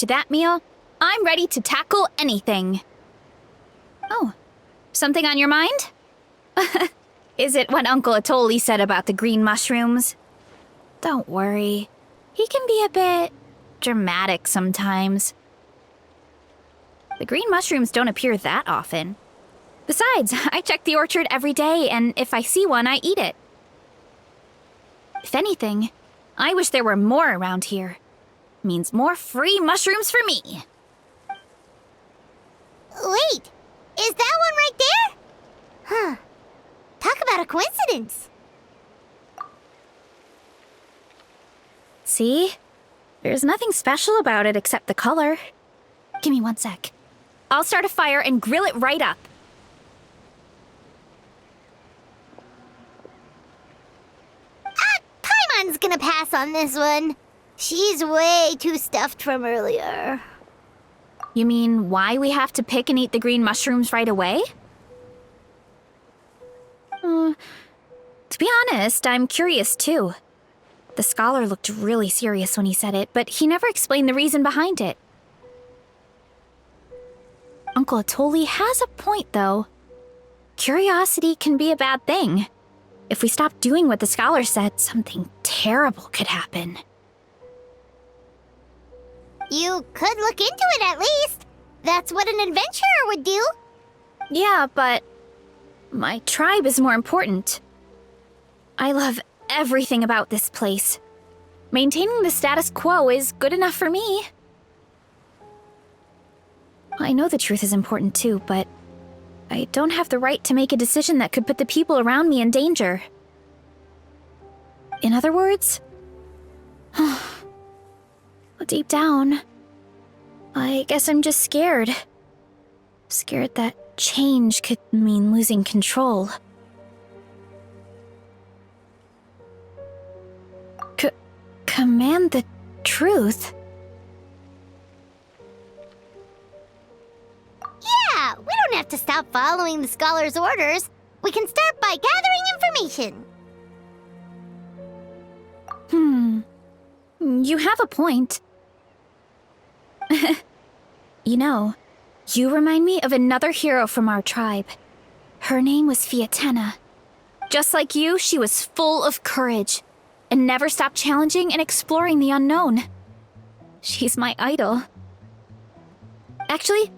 after that meal, I'm ready to tackle anything. Oh, something on your mind? Is it what Uncle Atoli said about the green mushrooms? Don't worry. He can be a bit dramatic sometimes. The green mushrooms don't appear that often. Besides, I check the orchard every day, and if I see one, I eat it. If anything, I wish there were more around here. Means more free mushrooms for me. Wait, is that one right there? Huh. Talk about a coincidence. See? There's nothing special about it except the color. Give me 1 sec. I'll start a fire and grill it right up. Paimon's gonna pass on this one. She's way too stuffed from earlier. You mean why we have to pick and eat the green mushrooms right away? To be honest, I'm curious too. The scholar looked really serious when he said it, but he never explained the reason behind it. Uncle Atoli has a point, though. Curiosity can be a bad thing. If we stop doing what the scholar said, something terrible could happen. You could look into it at least. That's what an adventurer would do. Yeah, but my tribe is more important. I love everything about this place. Maintaining the status quo is good enough for me. I know the truth is important too, but I don't have the right to make a decision that could put the people around me in danger. In other words, deep down, I guess I'm just scared. Scared that change could mean losing control. Command the truth? Yeah, we don't have to stop following the scholar's orders. We can start by gathering information. You have a point. You know, you remind me of another hero from our tribe. Her name was Fiatena. Just like you, she was full of courage and never stopped challenging and exploring the unknown. She's my idol. Actually,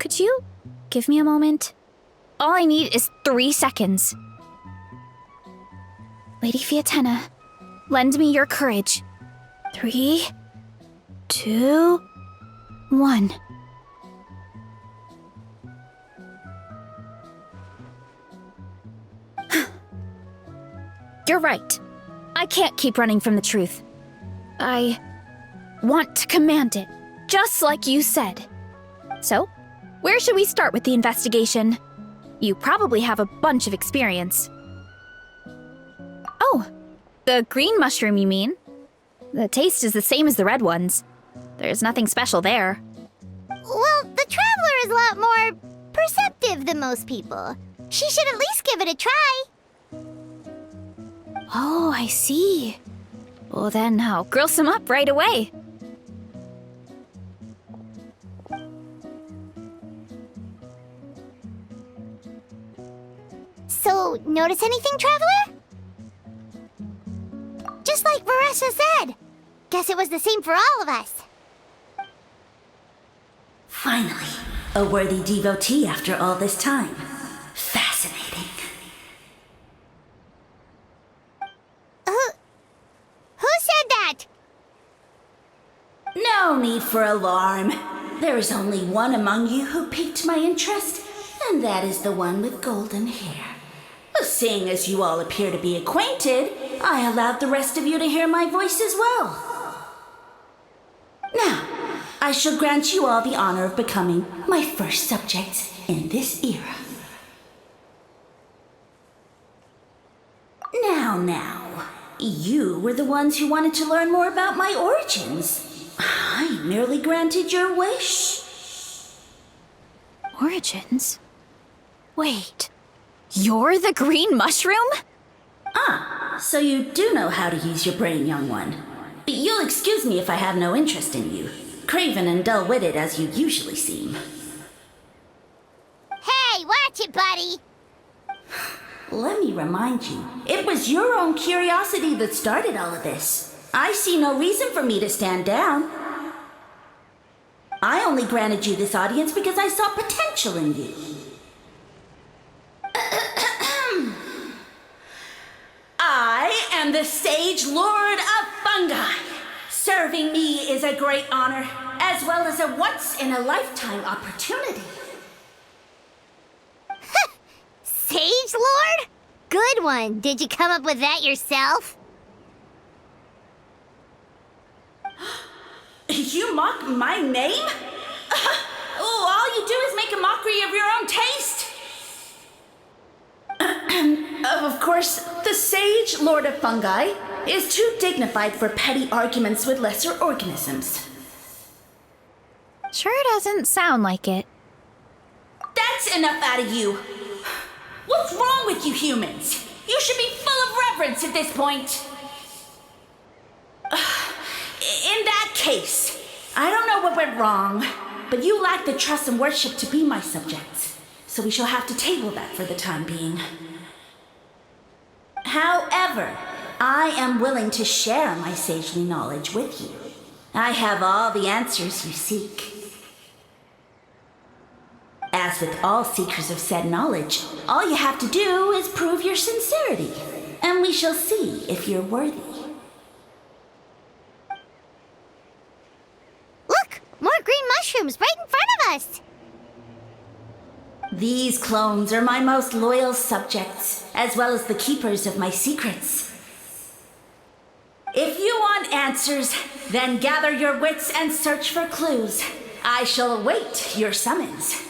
could you give me a moment? All I need is 3 seconds. Lady Fiatena, lend me your courage. 3, 2, 1. You're right. I can't keep running from the truth. I want to command it, just like you said. So, where should we start with the investigation? You probably have a bunch of experience. Oh, the green mushroom, you mean? The taste is the same as the red ones. There's nothing special there. Well, the Traveler is a lot more perceptive than most people. She should at least give it a try. Oh, I see. Well, then I'll grill some up right away. So, notice anything, Traveler? Just like Varesha said. Guess it was the same for all of us. Finally, a worthy devotee after all this time. Fascinating. Who said that? No need for alarm. There is only one among you who piqued my interest, and that is the one with golden hair. Seeing as you all appear to be acquainted, I allowed the rest of you to hear my voice as well. Now, I shall grant you all the honor of becoming my first subjects in this era. Now, you were the ones who wanted to learn more about my origins. I merely granted your wish. Origins? Wait, you're the green mushroom? So you do know how to use your brain, young one. You'll excuse me if I have no interest in you. craven and dull-witted as you usually seem. Hey, watch it, buddy! Let me remind you, it was your own curiosity that started all of this. I see no reason for me to stand down. I only granted you this audience because I saw potential in you. I am the Sage Lord of Fungi. Serving me is a great honor, as well as a once-in-a-lifetime opportunity. Sage Lord? Good one. Did you come up with that yourself? You mock my name? All you do is make a mockery of your own taste. Of course, the Sage Lord of Fungi is too dignified for petty arguments with lesser organisms. Sure doesn't sound like it. That's enough out of you. What's wrong with you humans? You should be full of reverence at this point. In that case, I don't know what went wrong, but you lack the trust and worship to be my subjects, so we shall have to table that for the time being. However, I am willing to share my sagely knowledge with you. I have all the answers you seek. As with all seekers of said knowledge, all you have to do is prove your sincerity, and we shall see if you're worthy. Look! More green mushrooms right in front of us! These clones are my most loyal subjects, as well as the keepers of my secrets. If you want answers, then gather your wits and search for clues. I shall await your summons.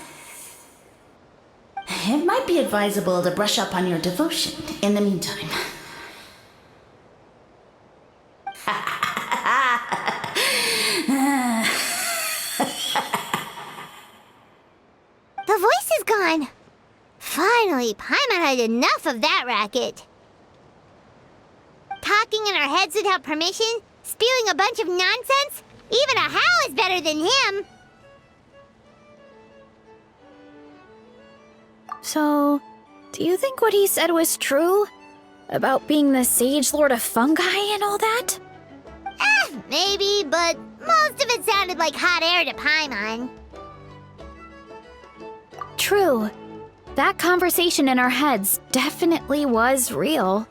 It might be advisable to brush up on your devotion in the meantime. The voice is gone. Finally, Paimon had enough of that racket. Talking in our heads without permission, spewing a bunch of nonsense. Even a howl is better than him. So, do you think what he said was true? About being the Sage Lord of Fungi and all that? Maybe, but most of it sounded like hot air to Paimon. True. That conversation in our heads definitely was real.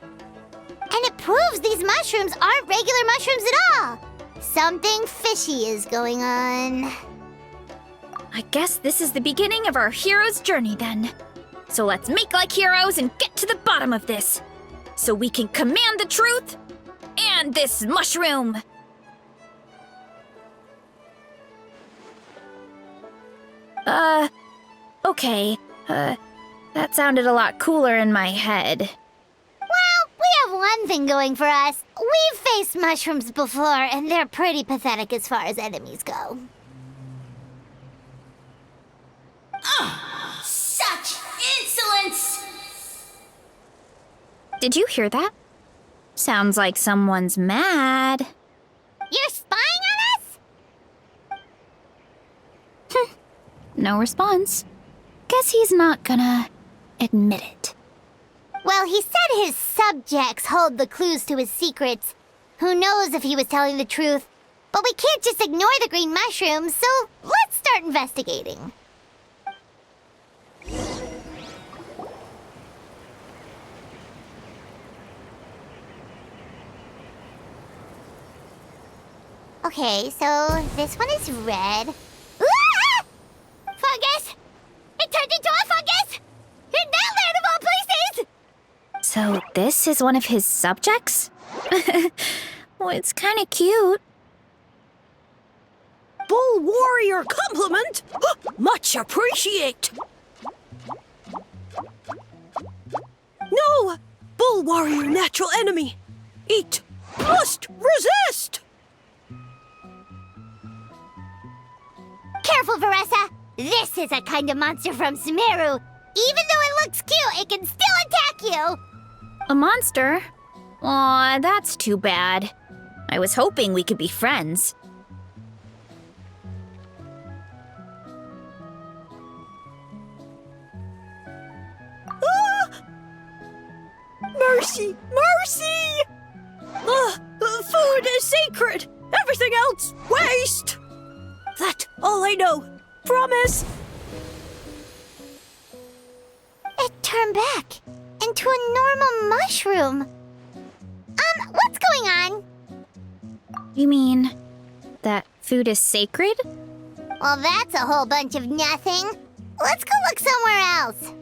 And it proves these mushrooms aren't regular mushrooms at all. Something fishy is going on. I guess this is the beginning of our hero's journey then. So let's make like heroes and get to the bottom of this. So we can command the truth and this mushroom. Okay. That sounded a lot cooler in my head. Well, we have one thing going for us. We've faced mushrooms before, and they're pretty pathetic as far as enemies go. Such insolence! Did you hear that? Sounds like someone's mad. You're spying on us? No response. Guess he's not gonna admit it. Well, he said his subjects hold the clues to his secrets. Who knows if he was telling the truth? But we can't just ignore the green mushrooms, so let's start investigating. Okay, so this one is red. Ah! Fungus! It turned into a fungus! In Natlan of all places! So this is one of his subjects? Well, it's kind of cute. Bull warrior compliment! Much appreciate! No! Bull warrior natural enemy! Eat! Must resist! Careful, Veressa! This is a kind of monster from Sumeru. Even though it looks cute, it can still attack you! A monster? Aw, that's too bad. I was hoping we could be friends. mercy! Food is sacred! Everything else, waste! That's all I know. Promise! It turned back into a normal mushroom. What's going on? You mean that food is sacred? Well, that's a whole bunch of nothing. Let's go look somewhere else.